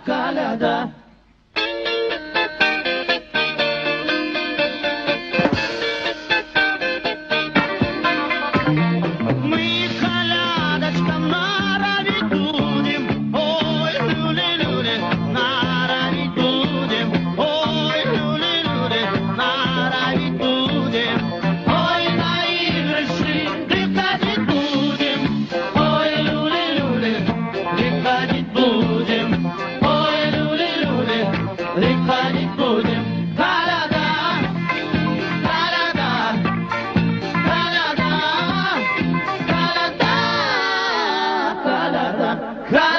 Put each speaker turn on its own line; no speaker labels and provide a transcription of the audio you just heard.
коляда. Мы колядочкам норовить будем, ой, люли-люли, норовить будем, ой, люли-люли, норовить будем, ой, на игрыши приходить будем, ой, люли-люли, приходить будем, ой, люли-люли, приходить будем. Коляда, коляда, коляда, коляда, коляда.